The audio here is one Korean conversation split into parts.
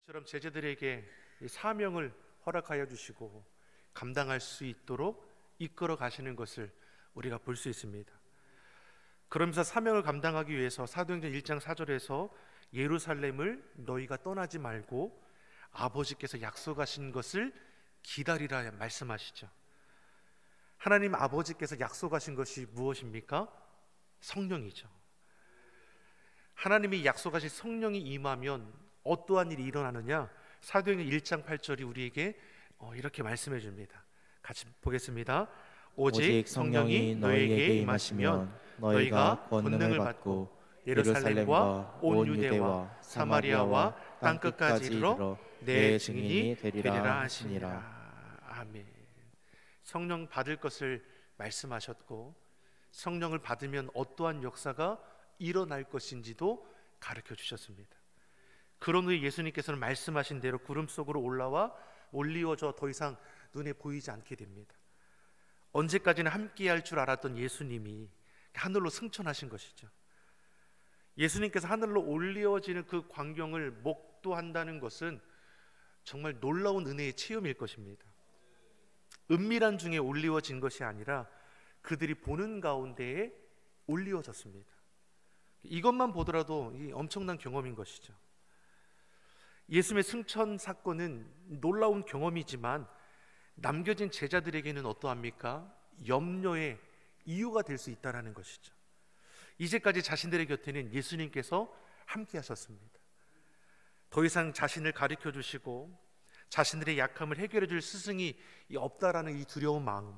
처럼 제자들에게 이 사명을 허락하여 주시고 감당할 수 있도록 이끌어 가시는 것을 우리가 볼 수 있습니다. 그러면서 사명을 감당하기 위해서 사도행전 1장 4절에서 예루살렘을 너희가 떠나지 말고 아버지께서 약속하신 것을 기다리라 말씀하시죠. 하나님 아버지께서 약속하신 것이 무엇입니까? 성령이죠. 하나님이 약속하신 성령이 임하면 어떠한 일이 일어나느냐? 사도행전 1장 8절이 우리에게 이렇게 말씀해 줍니다. 같이 보겠습니다. 오직 성령이 너희에게 임하시면 너희가 권능을 받고 예루살렘과 온 유대와 사마리아와 땅끝까지 이르러 내 증인이 되리라 하시니라. 아멘. 성령 받을 것을 말씀하셨고 성령을 받으면 어떠한 역사가 일어날 것인지도 가르쳐 주셨습니다. 그런 후에 예수님께서는 말씀하신 대로 구름 속으로 올라와 올리워져 더 이상 눈에 보이지 않게 됩니다. 언제까지나 함께할 줄 알았던 예수님이 하늘로 승천하신 것이죠. 예수님께서 하늘로 올리워지는 그 광경을 목도한다는 것은 정말 놀라운 은혜의 체험일 것입니다. 은밀한 중에 올리워진 것이 아니라 그들이 보는 가운데에 올리워졌습니다. 이것만 보더라도 이 엄청난 경험인 것이죠. 예수님의 승천 사건은 놀라운 경험이지만 남겨진 제자들에게는 어떠합니까? 염려의 이유가 될 수 있다는 것이죠. 이제까지 자신들의 곁에는 예수님께서 함께 하셨습니다. 더 이상 자신을 가르쳐 주시고 자신들의 약함을 해결해 줄 스승이 없다라는 이 두려운 마음,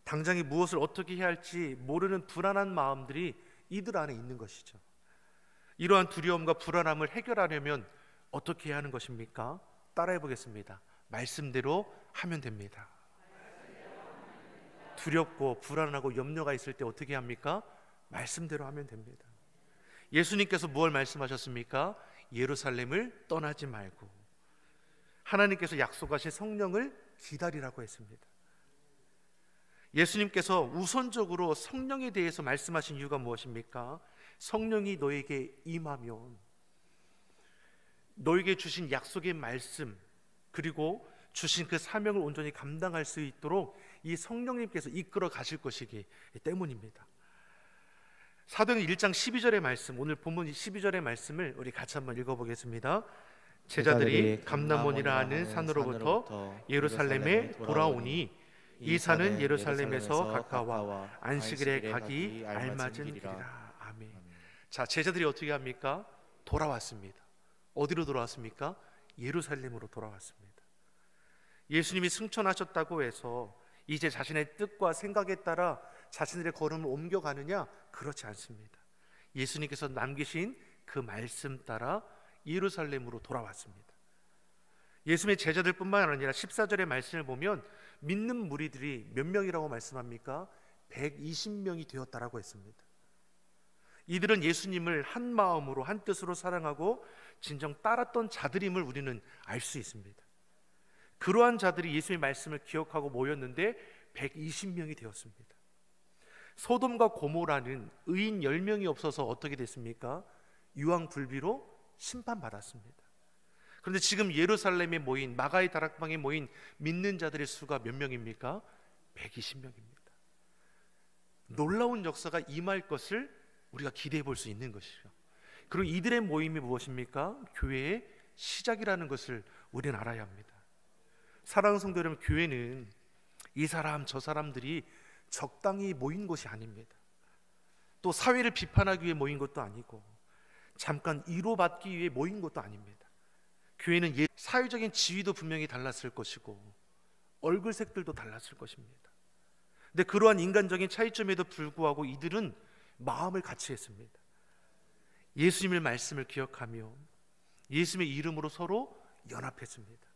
당장에 무엇을 어떻게 해야 할지 모르는 불안한 마음들이 이들 안에 있는 것이죠. 이러한 두려움과 불안함을 해결하려면 어떻게 해야 하는 것입니까? 따라해 보겠습니다. 말씀대로 하면 됩니다. 두렵고 불안하고 염려가 있을 때 어떻게 합니까? 말씀대로 하면 됩니다. 예수님께서 무엇을 말씀하셨습니까? 예루살렘을 떠나지 말고 하나님께서 약속하신 성령을 기다리라고 했습니다. 예수님께서 우선적으로 성령에 대해서 말씀하신 이유가 무엇입니까? 성령이 너에게 임하면 너에게 주신 약속의 말씀 그리고 주신 그 사명을 온전히 감당할 수 있도록 이 성령님께서 이끌어 가실 것이기 때문입니다. 사도행전 1장 12절의 말씀, 오늘 본문 12절의 말씀을 우리 같이 한번 읽어보겠습니다. 제자들이 감람원이라 하는 산으로부터 예루살렘에 돌아오니 이 산은 예루살렘에서 가까워 안식일에 가기 알맞은 길이라. 아멘. 자, 제자들이 어떻게 합니까? 돌아왔습니다. 어디로 돌아왔습니까? 예루살렘으로 돌아왔습니다. 예수님이 승천하셨다고 해서 이제 자신의 뜻과 생각에 따라 자신들의 걸음을 옮겨가느냐? 그렇지 않습니다. 예수님께서 남기신 그 말씀 따라 예루살렘으로 돌아왔습니다. 예수님의 제자들뿐만 아니라 14절의 말씀을 보면 믿는 무리들이 몇 명이라고 말씀합니까? 120명이 되었다라고 했습니다. 이들은 예수님을 한 마음으로 한 뜻으로 사랑하고 진정 따랐던 자들임을 우리는 알 수 있습니다. 그러한 자들이 예수님의 말씀을 기억하고 모였는데 120명이 되었습니다. 소돔과 고모라는 의인 10명이 없어서 어떻게 됐습니까? 유황불비로 심판받았습니다. 그런데 지금 예루살렘에 모인 마가의 다락방에 모인 믿는 자들의 수가 몇 명입니까? 120명입니다. 놀라운 역사가 임할 것을 우리가 기대해 볼 수 있는 것이죠. 그리고 이들의 모임이 무엇입니까? 교회의 시작이라는 것을 우리는 알아야 합니다. 사랑하는 성도 여러분, 교회는 이 사람 저 사람들이 적당히 모인 것이 아닙니다. 또 사회를 비판하기 위해 모인 것도 아니고 잠깐 위로받기 위해 모인 것도 아닙니다. 교회는 사회적인 지위도 분명히 달랐을 것이고 얼굴색들도 달랐을 것입니다. 근데 그러한 인간적인 차이점에도 불구하고 이들은 마음을 같이 했습니다. 예수님의 말씀을 기억하며 예수님의 이름으로 서로 연합했습니다.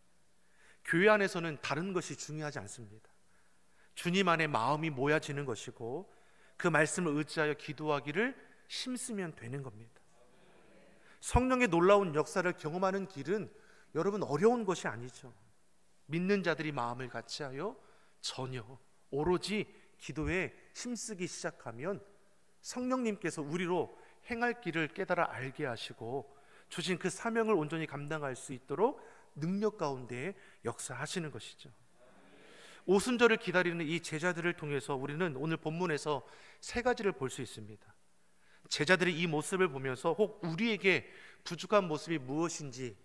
교회 안에서는 다른 것이 중요하지 않습니다. 주님 안에 마음이 모여지는 것이고 그 말씀을 의지하여 기도하기를 힘쓰면 되는 겁니다. 성령의 놀라운 역사를 경험하는 길은 여러분 어려운 것이 아니죠. 믿는 자들이 마음을 같이하여 전혀 오로지 기도에 힘쓰기 시작하면 성령님께서 우리로 행할 길을 깨달아 알게 하시고 주신 그 사명을 온전히 감당할 수 있도록 능력 가운데 역사하시는 것이죠. 오순절을 기다리는 이 제자들을 통해서 우리는 오늘 본문에서 세 가지를 볼 수 있습니다. 제자들이 이 모습을 보면서 혹 우리에게 부족한 모습이 무엇인지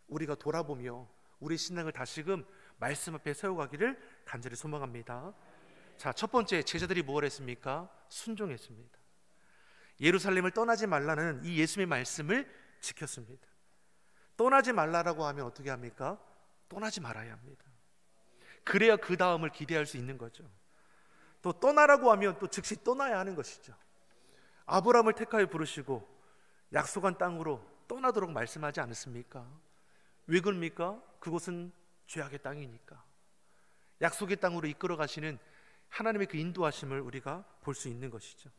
우리가 돌아보며 우리 신앙을 다시금 말씀 앞에 세워가기를 간절히 소망합니다. 자, 첫 번째, 제자들이 뭘 했습니까? 순종했습니다. 예루살렘을 떠나지 말라는 이 예수님의 말씀을 지켰습니다. 떠나지 말라라고 하면 어떻게 합니까? 떠나지 말아야 합니다. 그래야 그 다음을 기대할 수 있는 거죠. 또 떠나라고 하면 또 즉시 떠나야 하는 것이죠. 아브라함을 택하여 부르시고 약속한 땅으로 떠나도록 말씀하지 않았습니까? 왜 그럽니까? 그곳은 죄악의 땅이니까. 약속의 땅으로 이끌어 가시는 하나님의 그 인도하심을 우리가 볼 수 있는 것이죠.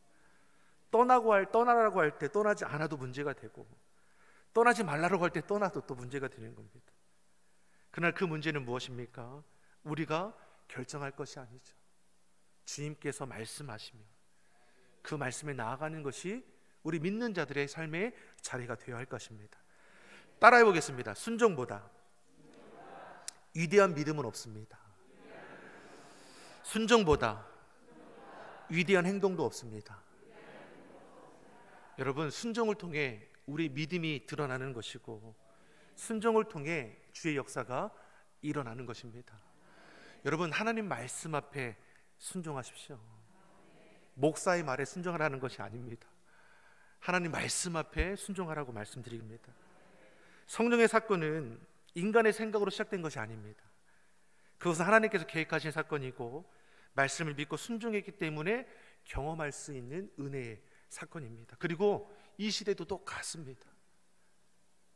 떠나라고 할 때 떠나지 않아도 문제가 되고, 떠나지 말라고 할 때 떠나도 또 문제가 되는 겁니다. 그날 그 문제는 무엇입니까? 우리가 결정할 것이 아니죠. 주님께서 말씀하시며 그 말씀에 나아가는 것이 우리 믿는 자들의 삶의 자리가 되어야 할 것입니다. 따라해 보겠습니다. 순종보다 위대한 믿음은 없습니다. 순종보다 위대한 행동도 없습니다. 여러분, 순종을 통해 우리 믿음이 드러나는 것이고, 순종을 통해 주의 역사가 일어나는 것입니다. 여러분, 하나님 말씀 앞에 순종하십시오. 목사의 말에 순종하라는 것이 아닙니다. 하나님 말씀 앞에 순종하라고 말씀드립니다. 성령의 사건은 인간의 생각으로 시작된 것이 아닙니다. 그것은 하나님께서 계획하신 사건이고, 말씀을 믿고 순종했기 때문에 경험할 수 있는 은혜의 사건입니다. 그리고 이 시대도 똑같습니다.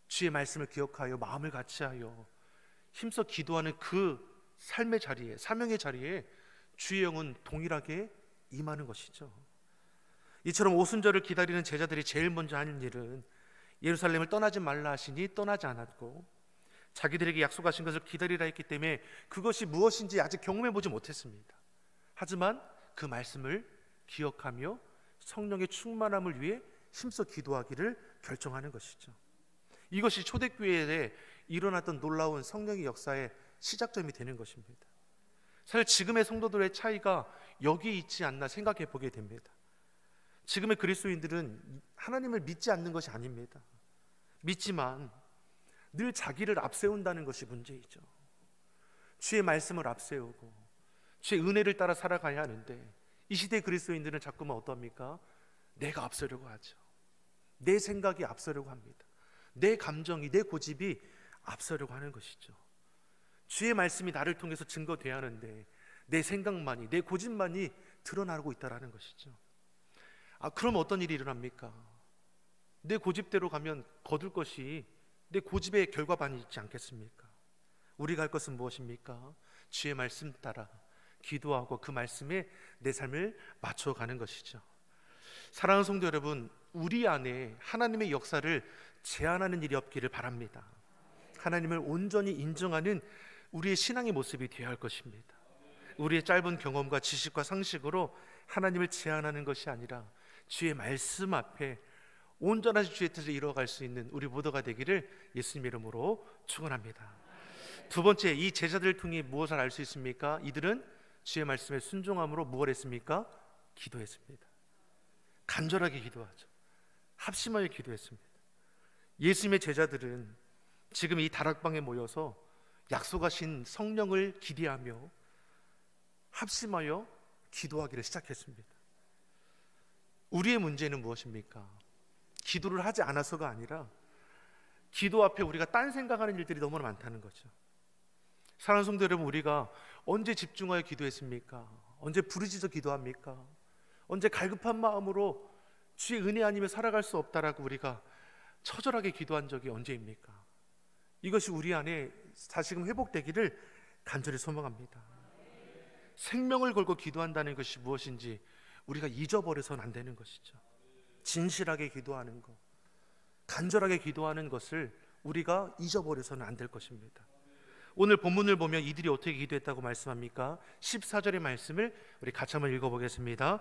주의 말씀을 기억하여 마음을 같이하여 힘써 기도하는 그 삶의 자리에, 사명의 자리에 주의 영은 동일하게 임하는 것이죠. 이처럼 오순절을 기다리는 제자들이 제일 먼저 하는 일은 예루살렘을 떠나지 말라 하시니 떠나지 않았고, 자기들에게 약속하신 것을 기다리라 했기 때문에 그것이 무엇인지 아직 경험해 보지 못했습니다. 하지만 그 말씀을 기억하며 성령의 충만함을 위해 힘써 기도하기를 결정하는 것이죠. 이것이 초대교회에 일어났던 놀라운 성령의 역사의 시작점이 되는 것입니다. 사실 지금의 성도들의 차이가 여기 있지 않나 생각해 보게 됩니다. 지금의 그리스도인들은 하나님을 믿지 않는 것이 아닙니다. 믿지만 늘 자기를 앞세운다는 것이 문제이죠. 주의 말씀을 앞세우고 주의 은혜를 따라 살아가야 하는데, 이 시대 그리스도인들은 자꾸만 어떠합니까? 내가 앞서려고 하죠. 내 생각이 앞서려고 합니다. 내 감정이, 내 고집이 앞서려고 하는 것이죠. 주의 말씀이 나를 통해서 증거돼야 하는데 내 생각만이, 내 고집만이 드러나고 있다는 것이죠. 그럼 어떤 일이 일어납니까? 내 고집대로 가면 거둘 것이 내 고집의 결과반이 있지 않겠습니까? 우리가 할 것은 무엇입니까? 주의 말씀 따라 기도하고 그 말씀에 내 삶을 맞춰가는 것이죠. 사랑하는 성도 여러분, 우리 안에 하나님의 역사를 제한하는 일이 없기를 바랍니다. 하나님을 온전히 인정하는 우리의 신앙의 모습이 되어야 할 것입니다. 우리의 짧은 경험과 지식과 상식으로 하나님을 제한하는 것이 아니라 주의 말씀 앞에 온전한 주의 뜻을 이루어갈 수 있는 우리 모두가 되기를 예수님 이름으로 축원합니다. 두 번째, 이 제자들을 통해 무엇을 알 수 있습니까? 이들은 주의 말씀에 순종함으로 무엇을 했습니까? 기도했습니다. 간절하게 기도하죠. 합심하여 기도했습니다. 예수님의 제자들은 지금 이 다락방에 모여서 약속하신 성령을 기대하며 합심하여 기도하기를 시작했습니다. 우리의 문제는 무엇입니까? 기도를 하지 않아서가 아니라 기도 앞에 우리가 딴 생각하는 일들이 너무나 많다는 거죠. 사랑하는 성도 여러분, 우리가 언제 집중하여 기도했습니까? 언제 부르짖어 기도합니까? 언제 갈급한 마음으로 주의 은혜 아니면 살아갈 수 없다라고 우리가 처절하게 기도한 적이 언제입니까? 이것이 우리 안에 다시금 회복되기를 간절히 소망합니다. 생명을 걸고 기도한다는 것이 무엇인지 우리가 잊어버려서는 안 되는 것이죠. 진실하게 기도하는 것, 간절하게 기도하는 것을 우리가 잊어버려서는 안 될 것입니다. 오늘 본문을 보면 이들이 어떻게 기도했다고 말씀합니까? 14절의 말씀을 우리 같이 한번 읽어보겠습니다.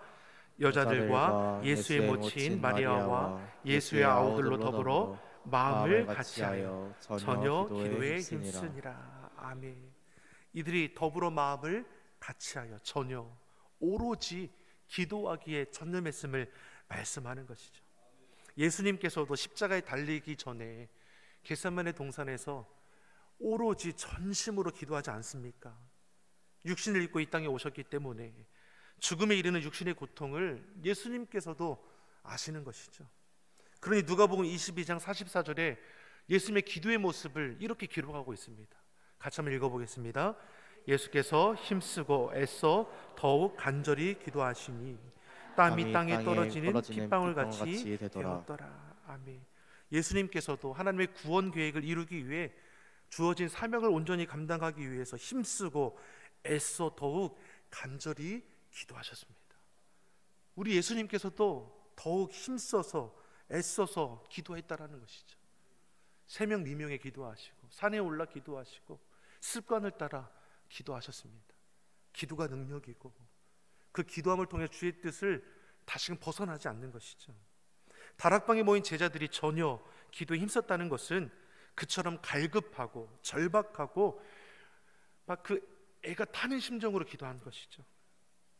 여자들과 예수의 모친 마리아와 예수의 아우들로 더불어 마음을 같이하여 전혀 기도에 힘쓰니라. 아멘. 이들이 더불어 마음을 같이하여 전혀 오로지 기도하기에 전념했음을 말씀하는 것이죠. 예수님께서도 십자가에 달리기 전에 겟세마네 동산에서 오로지 전심으로 기도하지 않습니까? 육신을 입고 이 땅에 오셨기 때문에 죽음에 이르는 육신의 고통을 예수님께서도 아시는 것이죠. 그러니 누가복음 22장 44절에 예수님의 기도의 모습을 이렇게 기록하고 있습니다. 같이 한번 읽어보겠습니다. 예수께서 힘쓰고 애써 더욱 간절히 기도하시니 땀이 땅에 떨어지는 핏방울 같이 되었더라. 아멘. 예수님께서도 하나님의 구원 계획을 이루기 위해 주어진 사명을 온전히 감당하기 위해서 힘쓰고 애써 더욱 간절히 기도하셨습니다. 우리 예수님께서도 더욱 힘써서 애써서 기도했다라는 것이죠. 새벽 미명에 기도하시고 산에 올라 기도하시고 습관을 따라 기도하셨습니다. 기도가 능력이고 그 기도함을 통해 주의 뜻을 다시금 벗어나지 않는 것이죠. 다락방에 모인 제자들이 전혀 기도에 힘썼다는 것은 그처럼 갈급하고 절박하고 막 그 애가 타는 심정으로 기도한 것이죠.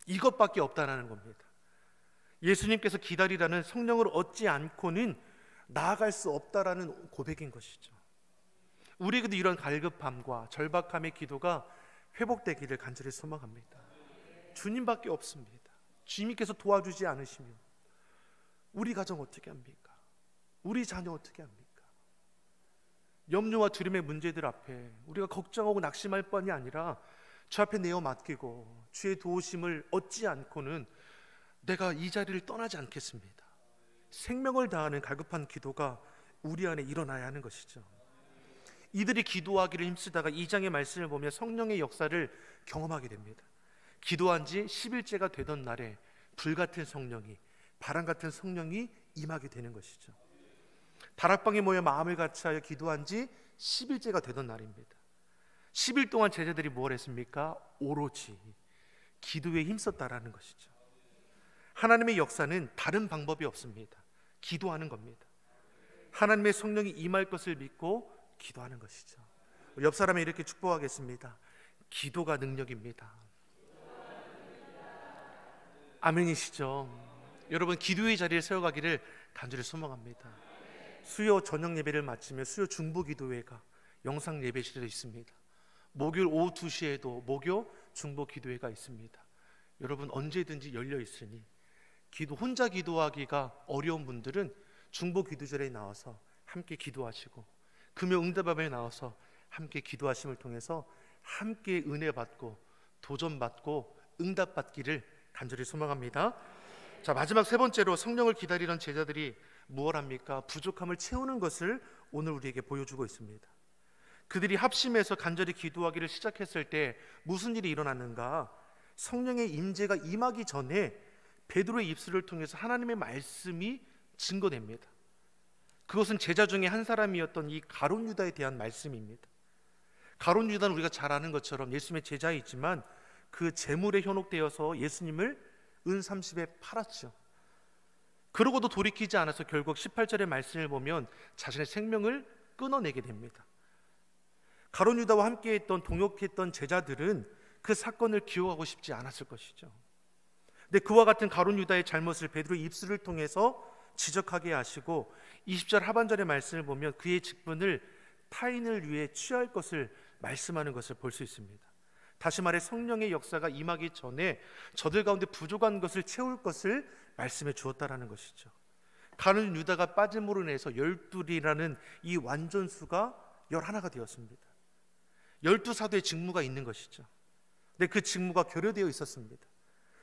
이것밖에 없다라는 겁니다. 예수님께서 기다리라는 성령을 얻지 않고는 나아갈 수 없다라는 고백인 것이죠. 우리에게도 이런 갈급함과 절박함의 기도가 회복되기를 간절히 소망합니다. 주님밖에 없습니다. 주님께서 도와주지 않으시면 우리 가정 어떻게 합니까? 우리 자녀 어떻게 합니까? 염려와 두려움의 문제들 앞에 우리가 걱정하고 낙심할 뿐이 아니라 주 앞에 내어 맡기고 주의 도우심을 얻지 않고는 내가 이 자리를 떠나지 않겠습니다. 생명을 다하는 갈급한 기도가 우리 안에 일어나야 하는 것이죠. 이들이 기도하기를 힘쓰다가 2장의 말씀을 보면 성령의 역사를 경험하게 됩니다. 기도한 지 10일째가 되던 날에 불같은 성령이, 바람 같은 성령이 임하게 되는 것이죠. 다락방에 모여 마음을 같이하여 기도한 지 10일째가 되던 날입니다. 10일 동안 제자들이 뭘 했습니까? 오로지 기도에 힘썼다라는 것이죠. 하나님의 역사는 다른 방법이 없습니다. 기도하는 겁니다. 하나님의 성령이 임할 것을 믿고 기도하는 것이죠. 옆 사람에 이렇게 축복하겠습니다. 기도가 능력입니다. 아멘이시죠? 여러분, 기도의 자리를 세워가기를 간절히 소망합니다. 수요 저녁 예배를 마치며 수요 중보 기도회가 영상 예배실에 있습니다. 목요일 오후 2시에도 목요 중보 기도회가 있습니다. 여러분, 언제든지 열려 있으니 혼자 기도하기가 어려운 분들은 중보 기도절에 나와서 함께 기도하시고 금요 응답함에 나와서 함께 기도하심을 통해서 함께 은혜 받고 도전 받고 응답 받기를 간절히 소망합니다. 자, 마지막 세 번째로 성령을 기다리던 제자들이 무엇 합니까? 부족함을 채우는 것을 오늘 우리에게 보여주고 있습니다. 그들이 합심해서 간절히 기도하기를 시작했을 때 무슨 일이 일어났는가? 성령의 임재가 임하기 전에 베드로의 입술을 통해서 하나님의 말씀이 증거됩니다. 그것은 제자 중에 한 사람이었던 이 가룟 유다에 대한 말씀입니다. 가룟 유다는 우리가 잘 아는 것처럼 예수님의 제자이지만 그 재물에 현혹되어서 예수님을 은 30에 팔았죠. 그러고도 돌이키지 않아서 결국 18절의 말씀을 보면 자신의 생명을 끊어내게 됩니다. 가룟 유다와 함께했던 동역했던 제자들은 그 사건을 기억하고 싶지 않았을 것이죠. 근데 그와 같은 가룟 유다의 잘못을 베드로의 입술을 통해서 지적하게 하시고 20절 하반절의 말씀을 보면 그의 직분을 타인을 위해 취할 것을 말씀하는 것을 볼 수 있습니다. 다시 말해 성령의 역사가 임하기 전에 저들 가운데 부족한 것을 채울 것을 말씀해 주었다라는 것이죠. 가룟 유다가 빠짐으로 인해서 12이라는 이 완전수가 11가 되었습니다. 12사도의 직무가 있는 것이죠. 근데 그 직무가 결여되어 있었습니다.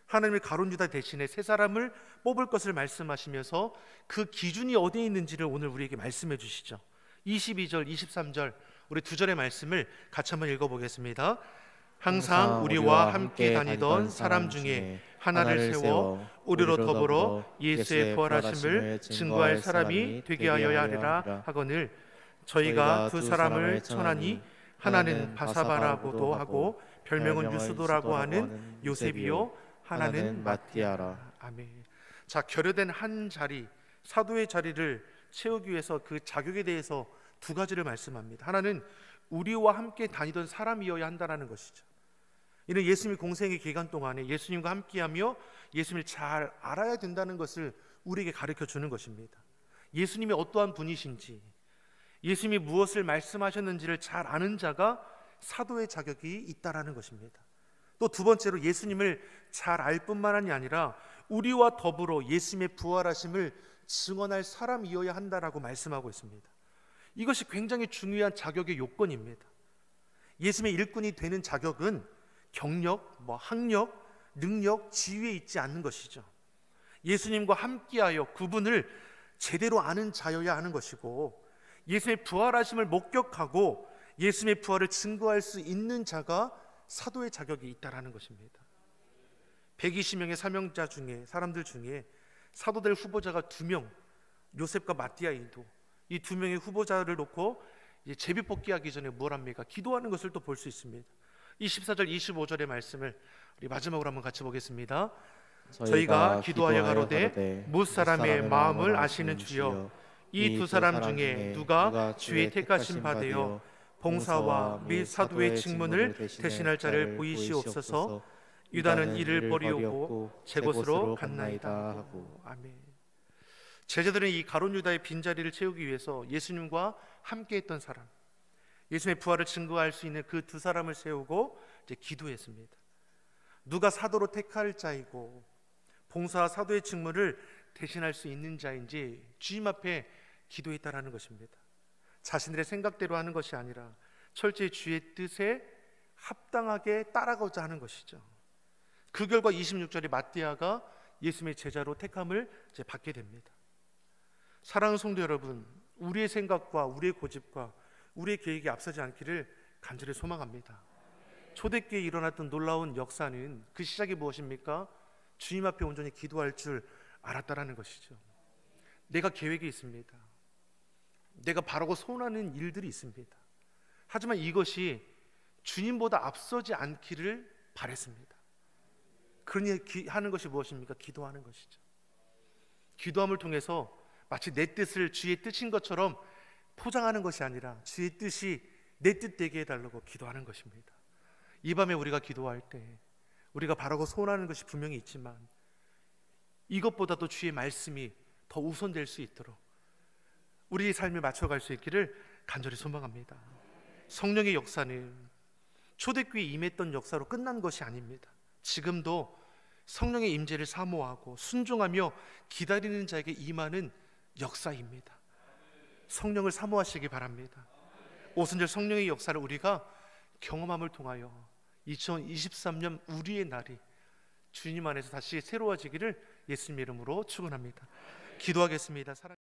하나님이 가룟 유다 대신에 세 사람을 뽑을 것을 말씀하시면서 그 기준이 어디에 있는지를 오늘 우리에게 말씀해 주시죠. 22절, 23절 우리 두 절의 말씀을 같이 한번 읽어보겠습니다. 항상 우리와 함께 다니던 사람 중에 하나를 세워 우리로 더불어 예수의 부활하심을 증거할 사람이 되게 하여야 하리라 하거늘 저희가 두 사람을 천하니 하나는 바사바라고도 하고 별명은 유수도라고 하는 요셉이요 하나는 마티아라. 아멘. 자, 결여된 한 자리, 사도의 자리를 채우기 위해서 그 자격에 대해서 두 가지를 말씀합니다. 하나는 우리와 함께 다니던 사람이어야 한다는 것이죠. 이는 예수님이 공생의 기간 동안에 예수님과 함께하며 예수님을 잘 알아야 된다는 것을 우리에게 가르쳐 주는 것입니다. 예수님이 어떠한 분이신지, 예수님이 무엇을 말씀하셨는지를 잘 아는 자가 사도의 자격이 있다라는 것입니다. 또 두 번째로 예수님을 잘 알 뿐만이 아니라 우리와 더불어 예수님의 부활하심을 증언할 사람이어야 한다라고 말씀하고 있습니다. 이것이 굉장히 중요한 자격의 요건입니다. 예수님의 일꾼이 되는 자격은 경력, 학력, 능력, 지위에 있지 않는 것이죠. 예수님과 함께하여 그분을 제대로 아는 자여야 하는 것이고, 예수님의 부활하심을 목격하고 예수님의 부활을 증거할 수 있는 자가 사도의 자격이 있다라는 것입니다. 120명의 사명자 중에, 사람들 중에 사도될 후보자가 2명, 요셉과 마띠아이도, 이 2명의 후보자를 놓고 제비 뽑기 하기 전에 뭘 합니까? 기도하는 것을 또 볼 수 있습니다. 이 14절 25절의 말씀을 우리 마지막으로 한번 같이 보겠습니다. 저희가 기도하여 가로되 못 사람의 마음을 아시는 주여, 이 두 사람 중에 누가 주의 택하신 바 되어 봉사와 및 사도의 직분을 대신할 자를 보이시옵소서. 유다는 이를 버리오고 제 곳으로 갔나이다 하고. 아멘. 제자들은 이 가룟 유다의 빈자리를 채우기 위해서 예수님과 함께했던 사람, 예수님의 부활을 증거할 수 있는 그 두 사람을 세우고 이제 기도했습니다. 누가 사도로 택할 자이고 봉사와 사도의 직무를 대신할 수 있는 자인지 주님 앞에 기도했다라는 것입니다. 자신들의 생각대로 하는 것이 아니라 철저히 주의 뜻에 합당하게 따라가고자 하는 것이죠. 그 결과 26절에 마띠아가 예수님의 제자로 택함을 이제 받게 됩니다. 사랑하는 성도 여러분, 우리의 생각과 우리의 고집과 우리의 계획이 앞서지 않기를 간절히 소망합니다. 초대교회에 일어났던 놀라운 역사는 그 시작이 무엇입니까? 주님 앞에 온전히 기도할 줄 알았다라는 것이죠. 내가 계획이 있습니다. 내가 바라고 소원하는 일들이 있습니다. 하지만 이것이 주님보다 앞서지 않기를 바랬습니다. 그러니 하는 것이 무엇입니까? 기도하는 것이죠. 기도함을 통해서 마치 내 뜻을 주의 뜻인 것처럼 포장하는 것이 아니라 주의 뜻이 내 뜻 되게 해달라고 기도하는 것입니다. 이 밤에 우리가 기도할 때 우리가 바라고 소원하는 것이 분명히 있지만 이것보다도 주의 말씀이 더 우선될 수 있도록 우리의 삶을 맞춰갈 수 있기를 간절히 소망합니다. 성령의 역사는 초대교회에 임했던 역사로 끝난 것이 아닙니다. 지금도 성령의 임재를 사모하고 순종하며 기다리는 자에게 임하는 역사입니다. 성령을 사모하시기 바랍니다. 오순절 성령의 역사를 우리가 경험함을 통하여 2023년 우리의 날이 주님 안에서 다시 새로워지기를 예수님의 이름으로 축원합니다. 기도하겠습니다.